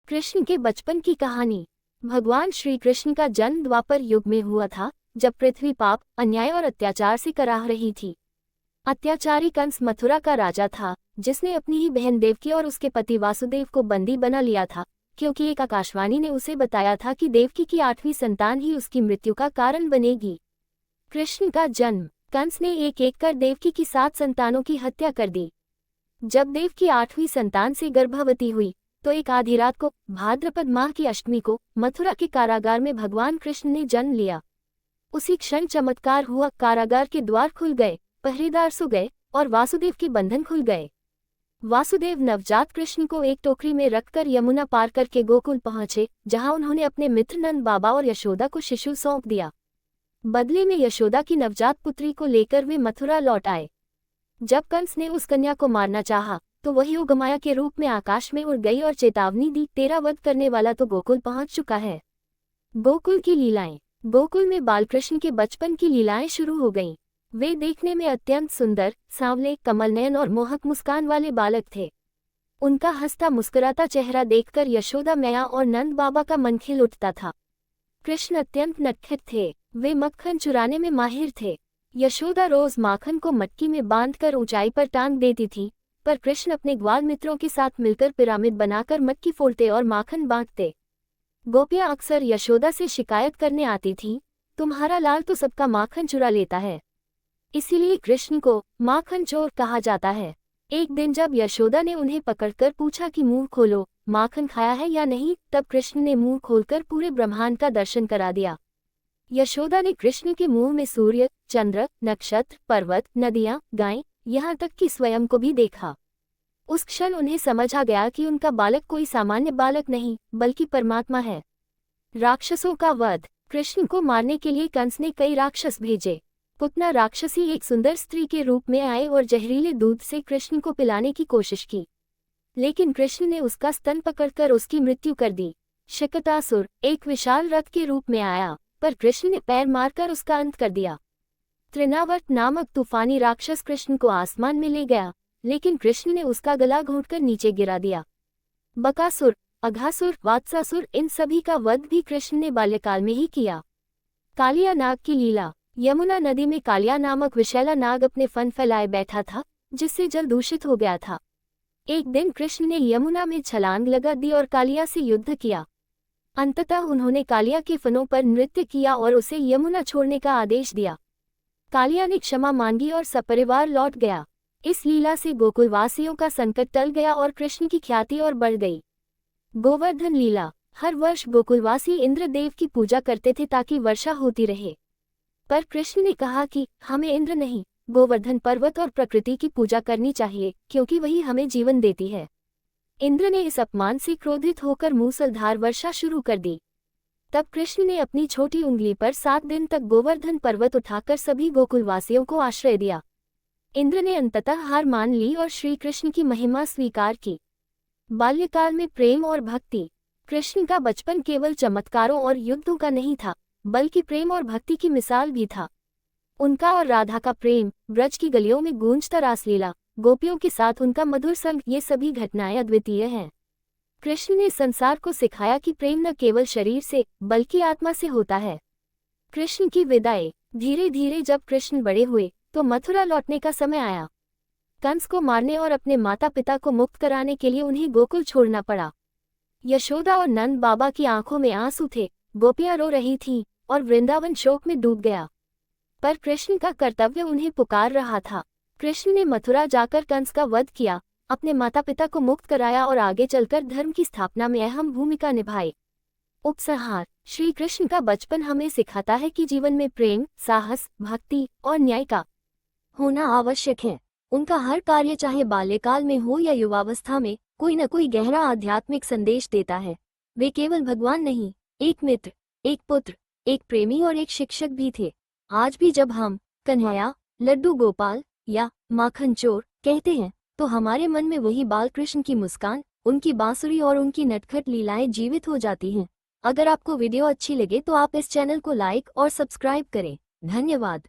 कृष्ण के बचपन की कहानी। भगवान श्री कृष्ण का जन्म द्वापर युग में हुआ था, जब पृथ्वी पाप, अन्याय और अत्याचार से कराह रही थी। अत्याचारी कंस मथुरा का राजा था, जिसने अपनी ही बहन देवकी और उसके पति वासुदेव को बंदी बना लिया था, क्योंकि एक आकाशवाणी ने उसे बताया था कि देवकी की 8वीं संतान ही उसकी मृत्यु का कारण बनेगी। कृष्ण का जन्म। कंस ने एक एक कर देवकी की 7 संतानों की हत्या कर दी। जब देवकी 8वीं संतान से गर्भवती हुई तो एक आधी रात को, भाद्रपद माह की अष्टमी को, मथुरा के कारागार में भगवान कृष्ण ने जन्म लिया। उसी क्षण चमत्कार हुआ, कारागार के द्वार खुल गए, पहरेदार सो गए और वासुदेव के बंधन खुल गए। वासुदेव नवजात कृष्ण को एक टोकरी में रखकर यमुना पार करके गोकुल पहुंचे, जहां उन्होंने अपने मित्र नंद बाबा और यशोदा को शिशु सौंप दिया। बदले में यशोदा की नवजात पुत्री को लेकर वे मथुरा लौट आए। जब कंस ने उस कन्या को मारना चाहा, तो वही उगमाया के रूप में आकाश में उड़ गई और चेतावनी दी, तेरा वध करने वाला तो गोकुल पहुंच चुका है। गोकुल की लीलाएं। गोकुल में बालकृष्ण के बचपन की लीलाएं शुरू हो गईं। वे देखने में अत्यंत सुंदर, सांवले, कमल नयन और मोहक मुस्कान वाले बालक थे। उनका हंसता मुस्कुराता चेहरा देखकर यशोदा मैया और नंद बाबा का मन खिल उठता था। कृष्ण अत्यंत नटखट थे। वे मक्खन चुराने में माहिर थे। यशोदा रोज माखन को मटकी में बांधकर ऊंचाई पर टांग देती थी, पर कृष्ण अपने ग्वाल मित्रों के साथ मिलकर पिरामिड बनाकर मटकी फोड़ते और माखन बांटते। गोपियां अक्सर यशोदा से शिकायत करने आती थीं, तुम्हारा लाल तो सबका माखन चुरा लेता है। इसीलिए कृष्ण को माखन चोर कहा जाता है। एक दिन जब यशोदा ने उन्हें पकड़कर पूछा कि मुंह खोलो, माखन खाया है या नहीं, तब कृष्ण ने मुंह खोलकर पूरे ब्रह्मांड का दर्शन करा दिया। यशोदा ने कृष्ण के मुंह में सूर्य, चंद्र, नक्षत्र, पर्वत, नदियां, गायें, यहाँ तक कि स्वयं को भी देखा। उस क्षण उन्हें समझ आ गया कि उनका बालक कोई सामान्य बालक नहीं, बल्कि परमात्मा है। राक्षसों का वध। कृष्ण को मारने के लिए कंस ने कई राक्षस भेजे। पुतना राक्षसी एक सुंदर स्त्री के रूप में आए और जहरीले दूध से कृष्ण को पिलाने की कोशिश की, लेकिन कृष्ण ने उसका स्तन पकड़कर उसकी मृत्यु कर दी। शकटासुर एक विशाल रथ के रूप में आया, पर कृष्ण ने पैर मारकर उसका अंत कर दिया। तृणावर्त नामक तूफानी राक्षस कृष्ण को आसमान में ले गया, लेकिन कृष्ण ने उसका गला घोंटकर नीचे गिरा दिया। बकासुर, अघासुर, वात्सासुर, इन सभी का वध भी कृष्ण ने बाल्यकाल में ही किया। कालिया नाग की लीला। यमुना नदी में कालिया नामक विषैला नाग अपने फन फैलाए बैठा था, जिससे जल दूषित हो गया था। एक दिन कृष्ण ने यमुना में छलांग लगा दी और कालिया से युद्ध किया। अंततः उन्होंने कालिया के फनों पर नृत्य किया और उसे यमुना छोड़ने का आदेश दिया। कालिया ने क्षमा मांगी और सपरिवार लौट गया। इस लीला से गोकुलवासियों का संकट टल गया और कृष्ण की ख्याति और बढ़ गई। गोवर्धन लीला। हर वर्ष गोकुलवासी इंद्रदेव की पूजा करते थे ताकि वर्षा होती रहे, पर कृष्ण ने कहा कि हमें इंद्र नहीं, गोवर्धन पर्वत और प्रकृति की पूजा करनी चाहिए, क्योंकि वही हमें जीवन देती है। इंद्र ने इस अपमान से क्रोधित होकर मूसलधार वर्षा शुरू कर दी। तब कृष्ण ने अपनी छोटी उंगली पर 7 दिन तक गोवर्धन पर्वत उठाकर सभी गोकुलवासियों को आश्रय दिया। इंद्र ने अंततः हार मान ली और श्री कृष्ण की महिमा स्वीकार की। बाल्यकाल में प्रेम और भक्ति। कृष्ण का बचपन केवल चमत्कारों और युद्धों का नहीं था, बल्कि प्रेम और भक्ति की मिसाल भी था। उनका और राधा का प्रेम, ब्रज की गलियों में गूंजता रासलीला, गोपियों के साथ उनका मधुर संग, ये सभी घटनाएं अद्वितीय हैं। कृष्ण ने संसार को सिखाया कि प्रेम न केवल शरीर से, बल्कि आत्मा से होता है। कृष्ण की विदाई। धीरे धीरे जब कृष्ण बड़े हुए, तो मथुरा लौटने का समय आया। कंस को मारने और अपने माता पिता को मुक्त कराने के लिए उन्हें गोकुल छोड़ना पड़ा। यशोदा और नंद बाबा की आंखों में आंसू थे, गोपियां रो रही थीं, और वृंदावन शोक में डूब गया। पर कृष्ण का कर्तव्य उन्हें पुकार रहा था। कृष्ण ने मथुरा जाकर कंस का वध किया, अपने माता पिता को मुक्त कराया और आगे चलकर धर्म की स्थापना में अहम भूमिका निभाई। उपसंहार। श्री कृष्ण का बचपन हमें सिखाता है कि जीवन में प्रेम, साहस, भक्ति और न्याय का होना आवश्यक है। उनका हर कार्य, चाहे बाल्यकाल में हो या युवावस्था में, कोई न कोई गहरा आध्यात्मिक संदेश देता है। वे केवल भगवान नहीं, एक मित्र, एक पुत्र, एक प्रेमी और एक शिक्षक भी थे। आज भी जब हम कन्हैया, लड्डू गोपाल या माखन चोर कहते हैं, तो हमारे मन में वही बालकृष्ण की मुस्कान, उनकी बांसुरी और उनकी नटखट लीलाएं जीवित हो जाती हैं। अगर आपको वीडियो अच्छी लगे तो आप इस चैनल को लाइक और सब्सक्राइब करें। धन्यवाद।